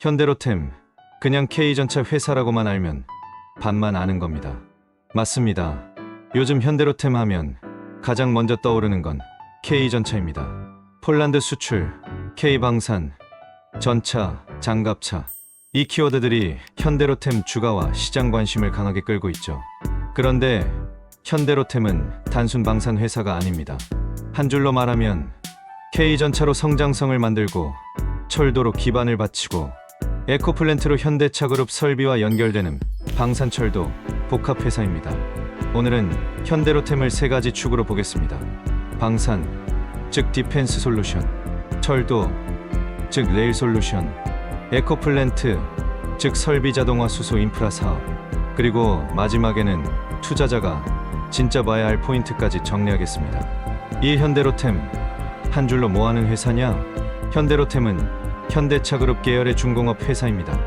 현대로템, 그냥 K전차 회사라고만 알면 반만 아는 겁니다. 맞습니다. 요즘 현대로템 하면 가장 먼저 떠오르는 건 K전차입니다. 폴란드 수출, K방산, 전차, 장갑차. 이 키워드들이 현대로템 주가와 시장 관심을 강하게 끌고 있죠. 그런데 현대로템은 단순 방산 회사가 아닙니다. 한 줄로 말하면 K전차로 성장성을 만들고 철도로 기반을 바치고 에코플랜트로 현대차그룹 설비와 연결되는 방산철도 복합회사입니다. 오늘은 현대로템을 세 가지 축으로 보겠습니다. 방산, 즉 디펜스 솔루션, 철도, 즉 레일 솔루션, 에코플랜트, 즉 설비 자동화 수소 인프라 사업, 그리고 마지막에는 투자자가 진짜 봐야 할 포인트까지 정리하겠습니다. 이 현대로템, 한 줄로 뭐하는 회사냐? 현대로템은 현대차그룹 계열의 중공업 회사입니다.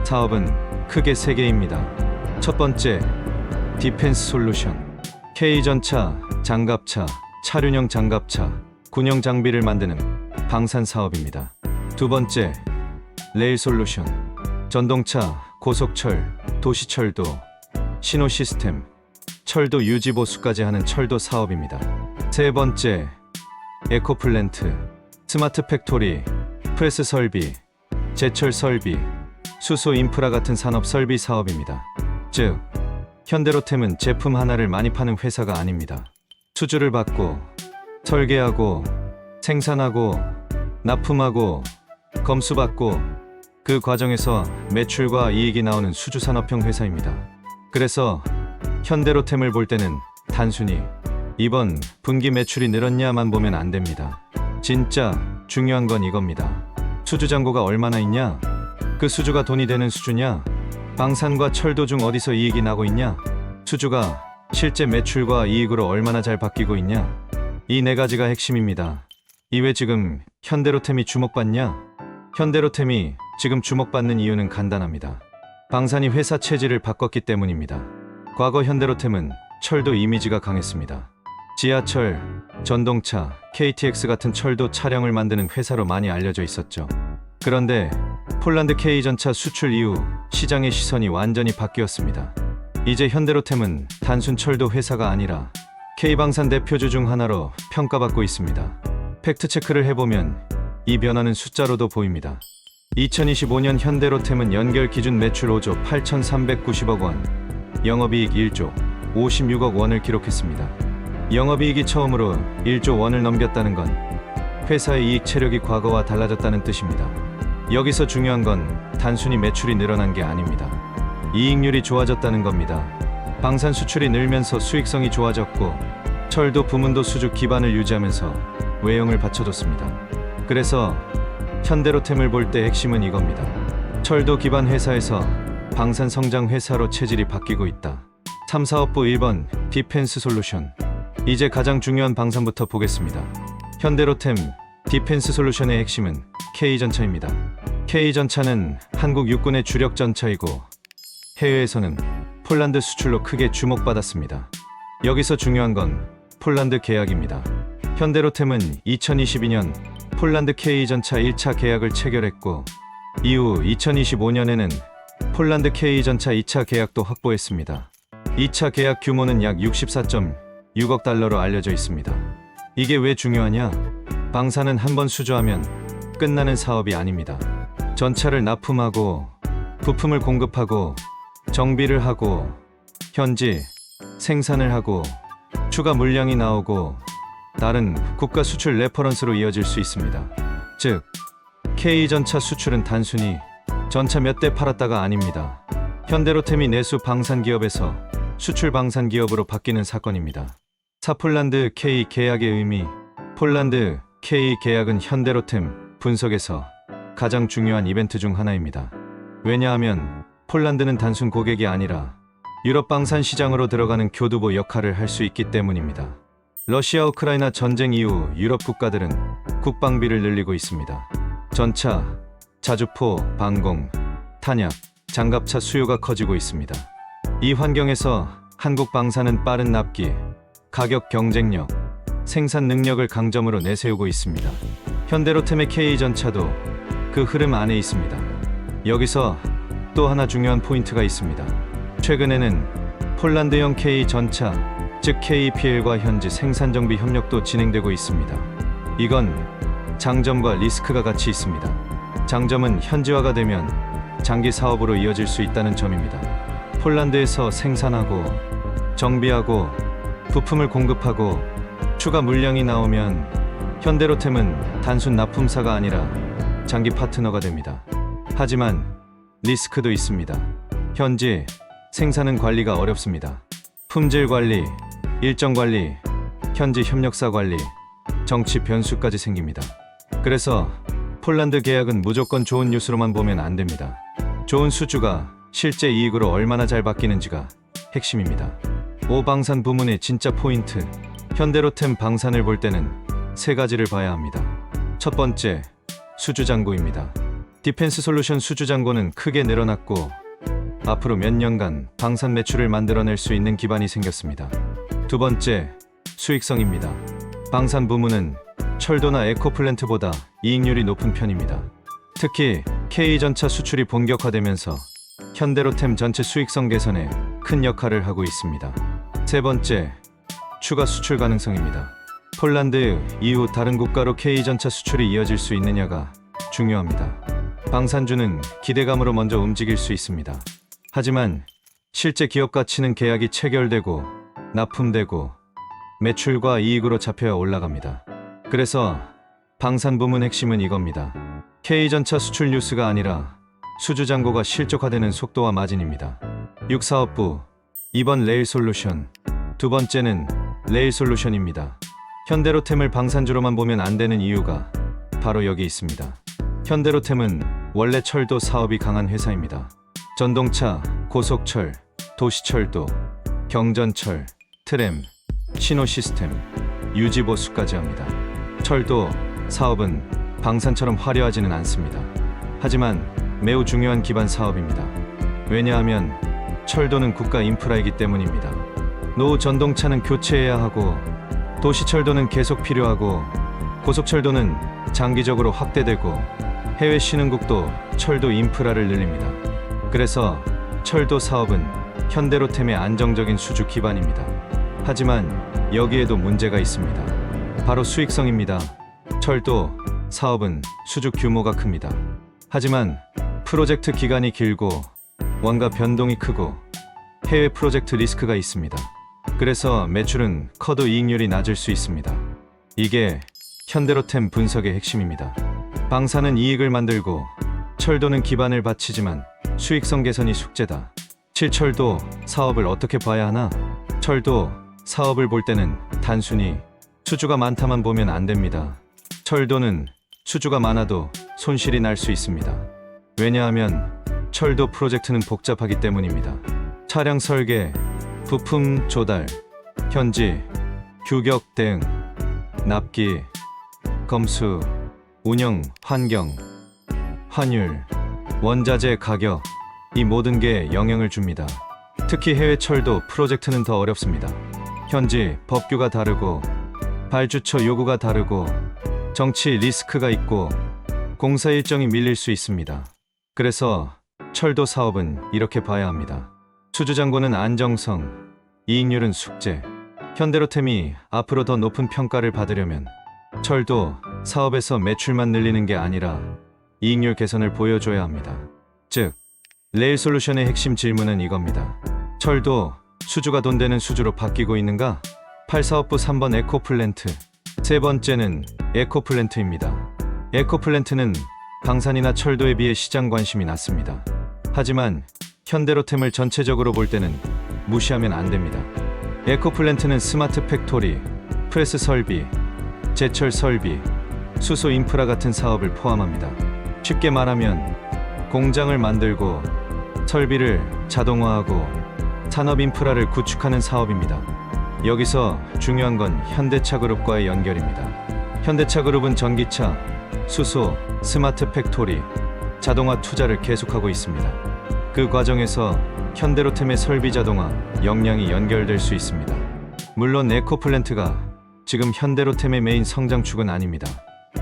사업은 크게 세 개입니다. 첫 번째, 디펜스 솔루션. K전차, 장갑차, 차륜형 장갑차, 군용 장비를 만드는 방산 사업입니다. 두 번째, 레일 솔루션. 전동차, 고속철, 도시철도, 신호 시스템, 철도 유지 보수까지 하는 철도 사업입니다. 세 번째, 에코플랜트. 스마트 팩토리, 프레스 설비, 제철 설비, 수소 인프라 같은 산업 설비 사업입니다. 즉, 현대로템은 제품 하나를 많이 파는 회사가 아닙니다. 수주를 받고, 설계하고, 생산하고, 납품하고, 검수받고, 그 과정에서 매출과 이익이 나오는 수주산업형 회사입니다. 그래서 현대로템을 볼 때는 단순히 이번 분기 매출이 늘었냐만 보면 안 됩니다. 진짜 중요한 건 이겁니다. 수주 잔고가 얼마나 있냐? 그 수주가 돈이 되는 수주냐? 방산과 철도 중 어디서 이익이 나고 있냐? 수주가 실제 매출과 이익으로 얼마나 잘 바뀌고 있냐? 이 네 가지가 핵심입니다. 이외 지금 현대로템이 주목받냐? 현대로템이 지금 주목받는 이유는 간단합니다. 방산이 회사 체질을 바꿨기 때문입니다. 과거 현대로템은 철도 이미지가 강했습니다. 지하철, 전동차, KTX 같은 철도 차량을 만드는 회사로 많이 알려져 있었죠. 그런데 폴란드 K전차 수출 이후 시장의 시선이 완전히 바뀌었습니다. 이제 현대로템은 단순 철도 회사가 아니라 K방산 대표주 중 하나로 평가받고 있습니다. 팩트체크를 해보면 이 변화는 숫자로도 보입니다. 2025년 현대로템은 연결 기준 매출 5조 8,390억 원, 영업이익 1조 56억 원을 기록했습니다. 영업이익이 처음으로 1조 원을 넘겼다는 건 회사의 이익 체력이 과거와 달라졌다는 뜻입니다. 여기서 중요한 건 단순히 매출이 늘어난 게 아닙니다. 이익률이 좋아졌다는 겁니다. 방산 수출이 늘면서 수익성이 좋아졌고 철도 부문도 수주 기반을 유지하면서 외형을 받쳐줬습니다. 그래서 현대로템을 볼 때 핵심은 이겁니다. 철도 기반 회사에서 방산 성장 회사로 체질이 바뀌고 있다. 3사업부 1번 디펜스 솔루션. 이제 가장 중요한 방산부터 보겠습니다. 현대로템 디펜스 솔루션의 핵심은 K전차입니다. K전차는 한국 육군의 주력 전차이고 해외에서는 폴란드 수출로 크게 주목받았습니다. 여기서 중요한 건 폴란드 계약입니다. 현대로템은 2022년 폴란드 K전차 1차 계약을 체결했고 이후 2025년에는 폴란드 K전차 2차 계약도 확보했습니다. 2차 계약 규모는 약 64.6억 달러로 알려져 있습니다. 이게 왜 중요하냐? 방산은 한번 수주하면 끝나는 사업이 아닙니다. 전차를 납품하고 부품을 공급하고 정비를 하고 현지 생산을 하고 추가 물량이 나오고 다른 국가 수출 레퍼런스로 이어질 수 있습니다. 즉, K전차 수출은 단순히 전차 몇 대 팔았다가 아닙니다. 현대로템이 내수 방산 기업에서 수출 방산 기업으로 바뀌는 사건입니다. 폴란드 K 계약의 의미. 폴란드 K 계약은 현대로템 분석에서 가장 중요한 이벤트 중 하나입니다. 왜냐하면 폴란드는 단순 고객이 아니라 유럽 방산 시장으로 들어가는 교두보 역할을 할 수 있기 때문입니다. 러시아 우크라이나 전쟁 이후 유럽 국가들은 국방비를 늘리고 있습니다. 전차, 자주포, 방공, 탄약, 장갑차 수요가 커지고 있습니다. 이 환경에서 한국 방산은 빠른 납기, 가격 경쟁력, 생산 능력을 강점으로 내세우고 있습니다. 현대로템의 K전차도 그 흐름 안에 있습니다. 여기서 또 하나 중요한 포인트가 있습니다. 최근에는 폴란드형 K 전차, 즉 KPL과 현지 생산 정비 협력도 진행되고 있습니다. 이건 장점과 리스크가 같이 있습니다. 장점은 현지화가 되면 장기 사업으로 이어질 수 있다는 점입니다. 폴란드에서 생산하고 정비하고 부품을 공급하고 추가 물량이 나오면 현대로템은 단순 납품사가 아니라 장기 파트너가 됩니다. 하지만 리스크도 있습니다. 현지 생산은 관리가 어렵습니다. 품질 관리, 일정 관리, 현지 협력사 관리, 정치 변수까지 생깁니다. 그래서 폴란드 계약은 무조건 좋은 뉴스로만 보면 안 됩니다. 좋은 수주가 실제 이익으로 얼마나 잘 바뀌는지가 핵심입니다. 방산 부문의 진짜 포인트. 현대로템 방산을 볼 때는 세 가지를 봐야 합니다. 첫 번째, 수주잔고입니다. 디펜스 솔루션 수주잔고는 크게 늘어났고 앞으로 몇 년간 방산 매출을 만들어낼 수 있는 기반이 생겼습니다. 두 번째, 수익성입니다. 방산 부문은 철도나 에코플랜트보다 이익률이 높은 편입니다. 특히 K전차 수출이 본격화되면서 현대로템 전체 수익성 개선에 큰 역할을 하고 있습니다. 세 번째, 추가 수출 가능성입니다. 폴란드 이후 다른 국가로 K전차 수출이 이어질 수 있느냐가 중요합니다. 방산주는 기대감으로 먼저 움직일 수 있습니다. 하지만 실제 기업 가치는 계약이 체결되고 납품되고 매출과 이익으로 잡혀야 올라갑니다. 그래서 방산 부문 핵심은 이겁니다. K전차 수출 뉴스가 아니라 수주잔고가 실적화되는 속도와 마진입니다. 6사업부 2번 레일 솔루션. 두 번째는 레일 솔루션입니다. 현대로템을 방산주로만 보면 안 되는 이유가 바로 여기 있습니다. 현대로템은 원래 철도 사업이 강한 회사입니다. 전동차, 고속철, 도시철도, 경전철, 트램, 신호 시스템, 유지 보수까지 합니다. 철도 사업은 방산처럼 화려하지는 않습니다. 하지만 매우 중요한 기반 사업입니다. 왜냐하면 철도는 국가 인프라이기 때문입니다. 노후 전동차는 교체해야 하고 도시철도는 계속 필요하고 고속철도는 장기적으로 확대되고 해외 신흥국도 철도 인프라를 늘립니다. 그래서 철도 사업은 현대로템의 안정적인 수주 기반입니다. 하지만 여기에도 문제가 있습니다. 바로 수익성입니다. 철도 사업은 수주 규모가 큽니다. 하지만 프로젝트 기간이 길고 원가 변동이 크고 해외 프로젝트 리스크가 있습니다. 그래서 매출은 커도 이익률이 낮을 수 있습니다. 이게 현대로템 분석의 핵심입니다. 방산은 이익을 만들고 철도는 기반을 바치지만 수익성 개선이 숙제다. 7철도 사업을 어떻게 봐야 하나? 철도 사업을 볼 때는 단순히 수주가 많다만 보면 안 됩니다. 철도는 수주가 많아도 손실이 날 수 있습니다. 왜냐하면 철도 프로젝트는 복잡하기 때문입니다. 차량 설계, 부품 조달, 현지, 규격 대응, 납기, 검수, 운영, 환경, 환율, 원자재 가격, 이 모든 게 영향을 줍니다. 특히 해외 철도 프로젝트는 더 어렵습니다. 현지 법규가 다르고 발주처 요구가 다르고 정치 리스크가 있고 공사 일정이 밀릴 수 있습니다. 그래서 철도 사업은 이렇게 봐야 합니다. 수주잔고는 안정성, 이익률은 숙제. 현대로템이 앞으로 더 높은 평가를 받으려면 철도 사업에서 매출만 늘리는 게 아니라 이익률 개선을 보여줘야 합니다. 즉, 레일 솔루션의 핵심 질문은 이겁니다. 철도 수주가 돈 되는 수주로 바뀌고 있는가? 8사업부 3번 에코플랜트. 세 번째는 에코플랜트입니다. 에코플랜트는 방산이나 철도에 비해 시장 관심이 낮습니다. 하지만 현대로템을 전체적으로 볼 때는 무시하면 안 됩니다. 에코플랜트는 스마트 팩토리, 프레스 설비, 제철 설비, 수소 인프라 같은 사업을 포함합니다. 쉽게 말하면 공장을 만들고 설비를 자동화하고 산업 인프라를 구축하는 사업입니다. 여기서 중요한 건 현대차그룹과의 연결입니다. 현대차그룹은 전기차, 수소, 스마트 팩토리, 자동화 투자를 계속하고 있습니다. 그 과정에서 현대로템의 설비 자동화, 역량이 연결될 수 있습니다. 물론 에코플랜트가 지금 현대로템의 메인 성장축은 아닙니다.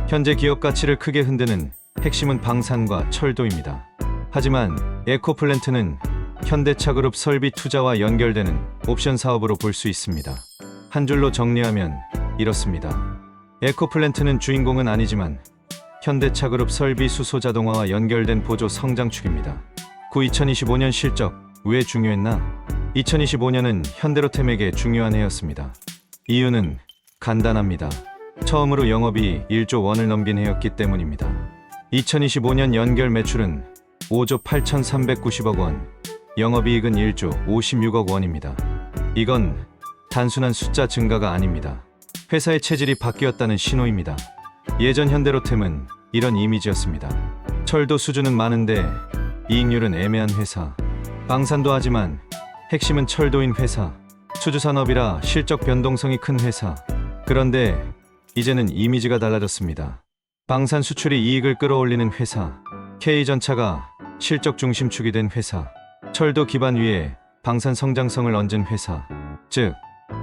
현재 기업 가치를 크게 흔드는 핵심은 방산과 철도입니다. 하지만 에코플랜트는 현대차그룹 설비 투자와 연결되는 옵션 사업으로 볼 수 있습니다. 한 줄로 정리하면 이렇습니다. 에코플랜트는 주인공은 아니지만 현대차그룹 설비 수소 자동화와 연결된 보조 성장축입니다. 2025년 실적 왜 중요했나? 2025년은 현대로템에게 중요한 해였습니다. 이유는 간단합니다. 처음으로 영업이 1조 원을 넘긴 해였기 때문입니다. 2025년 연결 매출은 5조 8,390억 원, 영업이익은 1조 56억 원입니다. 이건 단순한 숫자 증가가 아닙니다. 회사의 체질이 바뀌었다는 신호입니다. 예전 현대로템은 이런 이미지였습니다. 철도 수주는 많은데 이익률은 애매한 회사. 방산도 하지만 핵심은 철도인 회사. 수주산업이라 실적 변동성이 큰 회사. 그런데 이제는 이미지가 달라졌습니다. 방산 수출이 이익을 끌어올리는 회사. K전차가 실적 중심축이 된 회사. 철도 기반 위에 방산 성장성을 얹은 회사. 즉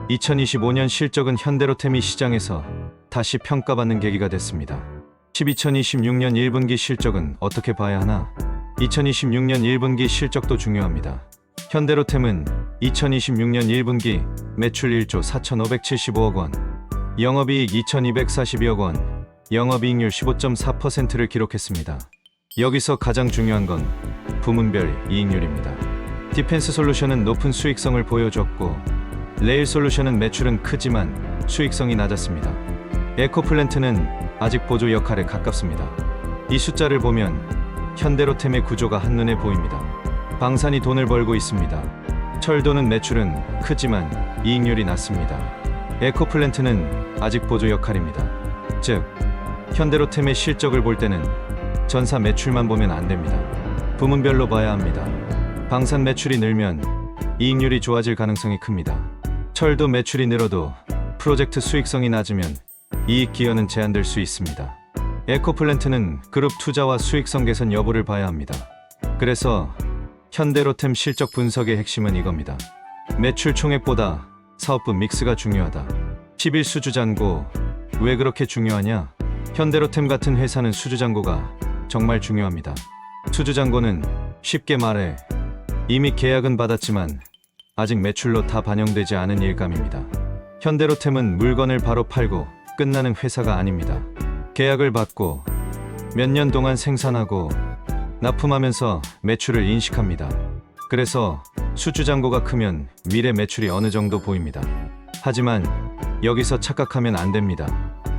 2025년 실적은 현대로템이 시장에서 다시 평가받는 계기가 됐습니다. 2026년 1분기 실적은 어떻게 봐야 하나? 2026년 1분기 실적도 중요합니다. 현대로템은 2026년 1분기 매출 1조 4,575억 원, 영업이익 2,242억 원, 영업이익률 15.4%를 기록했습니다. 여기서 가장 중요한 건 부문별 이익률입니다. 디펜스 솔루션은 높은 수익성을 보여줬고 레일 솔루션은 매출은 크지만 수익성이 낮았습니다. 에코플랜트는 아직 보조 역할에 가깝습니다. 이 숫자를 보면 현대로템의 구조가 한눈에 보입니다. 방산이 돈을 벌고 있습니다. 철도는 매출은 크지만 이익률이 낮습니다. 에코플랜트는 아직 보조 역할입니다. 즉, 현대로템의 실적을 볼 때는 전사 매출만 보면 안 됩니다. 부문별로 봐야 합니다. 방산 매출이 늘면 이익률이 좋아질 가능성이 큽니다. 철도 매출이 늘어도 프로젝트 수익성이 낮으면 이익 기여는 제한될 수 있습니다. 에코플랜트는 그룹 투자와 수익성 개선 여부를 봐야 합니다. 그래서 현대로템 실적 분석의 핵심은 이겁니다. 매출 총액보다 사업부 믹스가 중요하다. 10일 수주잔고 왜 그렇게 중요하냐? 현대로템 같은 회사는 수주잔고가 정말 중요합니다. 수주잔고는 쉽게 말해 이미 계약은 받았지만 아직 매출로 다 반영되지 않은 일감입니다. 현대로템은 물건을 바로 팔고 끝나는 회사가 아닙니다. 계약을 받고 몇 년 동안 생산하고 납품하면서 매출을 인식합니다. 그래서 수주잔고가 크면 미래 매출이 어느 정도 보입니다. 하지만 여기서 착각하면 안 됩니다.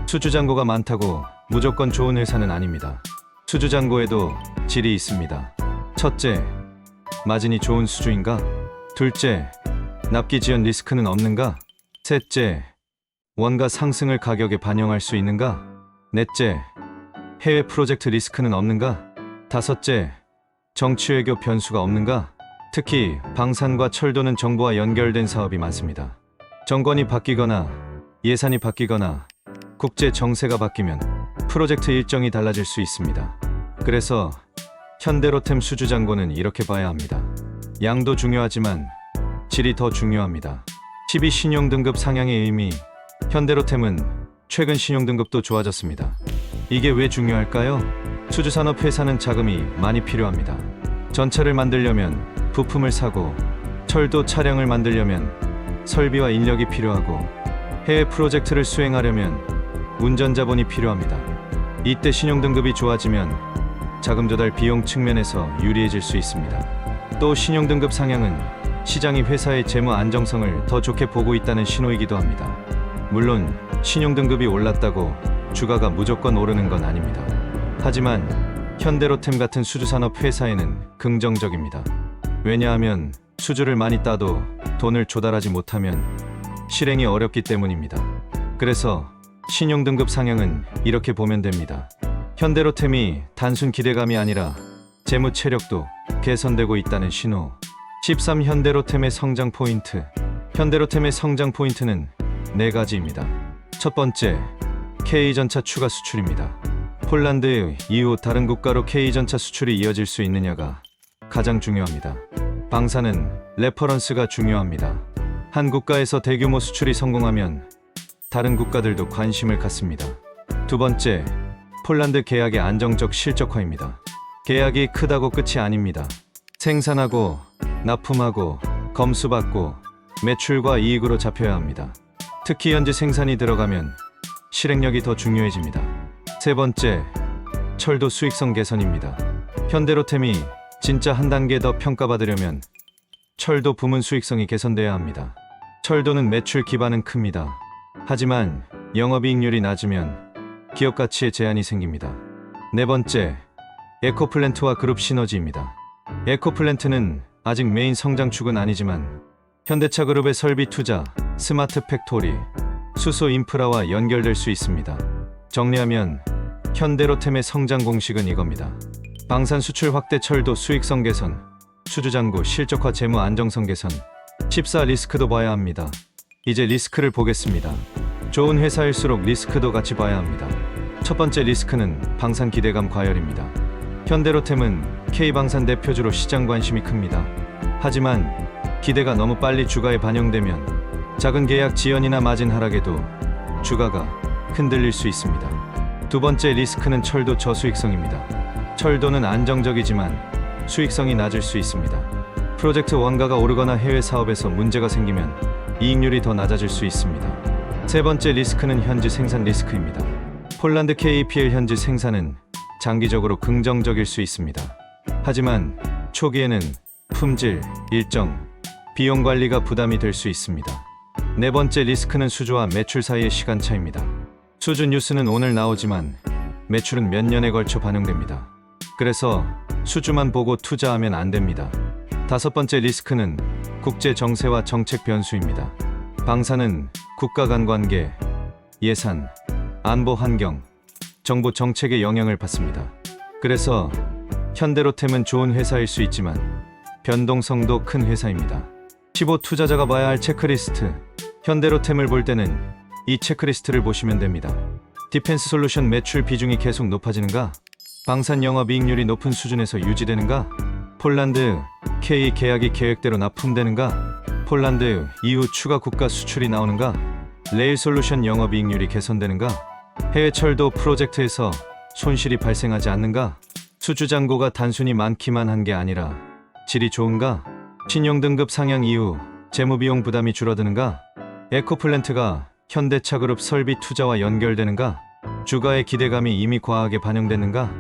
수주잔고가 많다고 무조건 좋은 회사는 아닙니다. 수주잔고에도 질이 있습니다. 첫째, 마진이 좋은 수주인가? 둘째, 납기 지연 리스크는 없는가? 셋째, 원가 상승을 가격에 반영할 수 있는가? 넷째, 해외 프로젝트 리스크는 없는가? 다섯째, 정치 외교 변수가 없는가? 특히 방산과 철도는 정부와 연결된 사업이 많습니다. 정권이 바뀌거나 예산이 바뀌거나 국제 정세가 바뀌면 프로젝트 일정이 달라질 수 있습니다. 그래서 현대로템 수주잔고는 이렇게 봐야 합니다. 양도 중요하지만 질이 더 중요합니다. 12 신용등급 상향의 의미. 현대로템은 최근 신용등급도 좋아졌습니다. 이게 왜 중요할까요? 수주산업 회사는 자금이 많이 필요합니다. 전차를 만들려면 부품을 사고, 철도 차량을 만들려면 설비와 인력이 필요하고, 해외 프로젝트를 수행하려면 운전자본이 필요합니다. 이때 신용등급이 좋아지면 자금 조달 비용 측면에서 유리해질 수 있습니다. 또 신용등급 상향은 시장이 회사의 재무 안정성을 더 좋게 보고 있다는 신호이기도 합니다. 물론 신용등급이 올랐다고 주가가 무조건 오르는 건 아닙니다. 하지만 현대로템 같은 수주산업 회사에는 긍정적입니다. 왜냐하면 수주를 많이 따도 돈을 조달하지 못하면 실행이 어렵기 때문입니다. 그래서 신용등급 상향은 이렇게 보면 됩니다. 현대로템이 단순 기대감이 아니라 재무 체력도 개선되고 있다는 신호. 13 현대로템의 성장 포인트. 현대로템의 성장 포인트는 4가지입니다. 첫 번째, K전차 추가 수출입니다. 폴란드 이후 다른 국가로 K전차 수출이 이어질 수 있느냐가 가장 중요합니다. 방산은 레퍼런스가 중요합니다. 한 국가에서 대규모 수출이 성공하면 다른 국가들도 관심을 갖습니다. 두 번째, 폴란드 계약의 안정적 실적화입니다. 계약이 크다고 끝이 아닙니다. 생산하고 납품하고 검수받고 매출과 이익으로 잡혀야 합니다. 특히 현재 생산이 들어가면 실행력이 더 중요해집니다. 세 번째, 철도 수익성 개선입니다. 현대로템이 진짜 한 단계 더 평가받으려면 철도 부문 수익성이 개선돼야 합니다. 철도는 매출 기반은 큽니다. 하지만 영업이익률이 낮으면 기업 가치에 제한이 생깁니다. 네 번째, 에코플랜트와 그룹 시너지입니다. 에코플랜트는 아직 메인 성장축은 아니지만 현대차 그룹의 설비 투자, 스마트 팩토리, 수소 인프라와 연결될 수 있습니다. 정리하면 현대로템의 성장 공식은 이겁니다. 방산 수출 확대, 철도 수익성 개선, 수주잔고 실적화, 재무 안정성 개선. 14 리스크도 봐야 합니다. 이제 리스크를 보겠습니다. 좋은 회사일수록 리스크도 같이 봐야 합니다. 첫 번째 리스크는 방산 기대감 과열입니다. 현대로템은 K방산 대표주로 시장 관심이 큽니다. 하지만 기대가 너무 빨리 주가에 반영되면 작은 계약 지연이나 마진 하락에도 주가가 흔들릴 수 있습니다. 두 번째 리스크는 철도 저수익성입니다. 철도는 안정적이지만 수익성이 낮을 수 있습니다. 프로젝트 원가가 오르거나 해외 사업에서 문제가 생기면 이익률이 더 낮아질 수 있습니다. 세 번째 리스크는 현지 생산 리스크입니다. 폴란드 KPL 현지 생산은 장기적으로 긍정적일 수 있습니다. 하지만 초기에는 품질, 일정, 비용 관리가 부담이 될 수 있습니다. 네 번째 리스크는 수주와 매출 사이의 시간차입니다. 수주 뉴스는 오늘 나오지만 매출은 몇 년에 걸쳐 반영됩니다. 그래서 수주만 보고 투자하면 안 됩니다. 다섯 번째 리스크는 국제 정세와 정책 변수입니다. 방산은 국가 간 관계, 예산, 안보 환경, 정부 정책의 영향을 받습니다. 그래서 현대로템은 좋은 회사일 수 있지만 변동성도 큰 회사입니다. 15 투자자가 봐야 할 체크리스트. 현대로템을 볼 때는 이 체크리스트를 보시면 됩니다. 디펜스 솔루션 매출 비중이 계속 높아지는가? 방산 영업이익률이 높은 수준에서 유지되는가? 폴란드 K 계약이 계획대로 납품되는가? 폴란드 이후 추가 국가 수출이 나오는가? 레일 솔루션 영업이익률이 개선되는가? 해외 철도 프로젝트에서 손실이 발생하지 않는가? 수주 잔고가 단순히 많기만 한 게 아니라 질이 좋은가? 신용 등급 상향 이후 재무 비용 부담이 줄어드는가? 에코플랜트가 현대차 그룹 설비 투자와 연결되는가? 주가의 기대감이 이미 과하게 반영됐는가?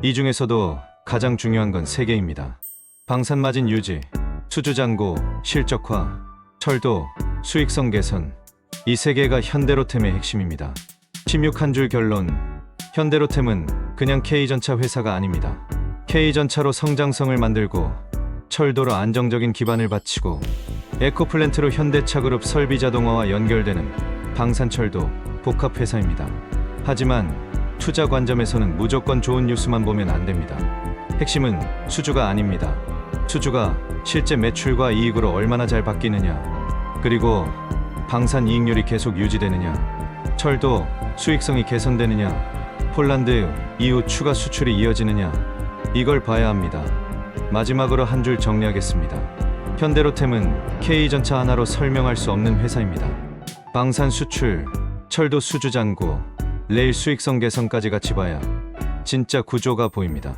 이 중에서도 가장 중요한 건 세 개입니다. 방산 마진 유지, 수주 잔고, 실적화, 철도, 수익성 개선. 이 세 개가 현대로템의 핵심입니다. 16한 줄 결론. 현대로템은 그냥 K전차 회사가 아닙니다. K전차로 성장성을 만들고 철도로 안정적인 기반을 바치고 에코플랜트로 현대차 그룹 설비 자동화와 연결되는 방산철도 복합회사입니다. 하지만 투자 관점에서는 무조건 좋은 뉴스만 보면 안 됩니다. 핵심은 수주가 아닙니다. 수주가 실제 매출과 이익으로 얼마나 잘 바뀌느냐, 그리고 방산 이익률이 계속 유지되느냐, 철도 수익성이 개선되느냐, 폴란드 이후 추가 수출이 이어지느냐, 이걸 봐야 합니다. 마지막으로 한 줄 정리하겠습니다. 현대로템은 K전차 하나로 설명할 수 없는 회사입니다. 방산 수출, 철도 수주 잔고, 레일 수익성 개선까지 같이 봐야 진짜 구조가 보입니다.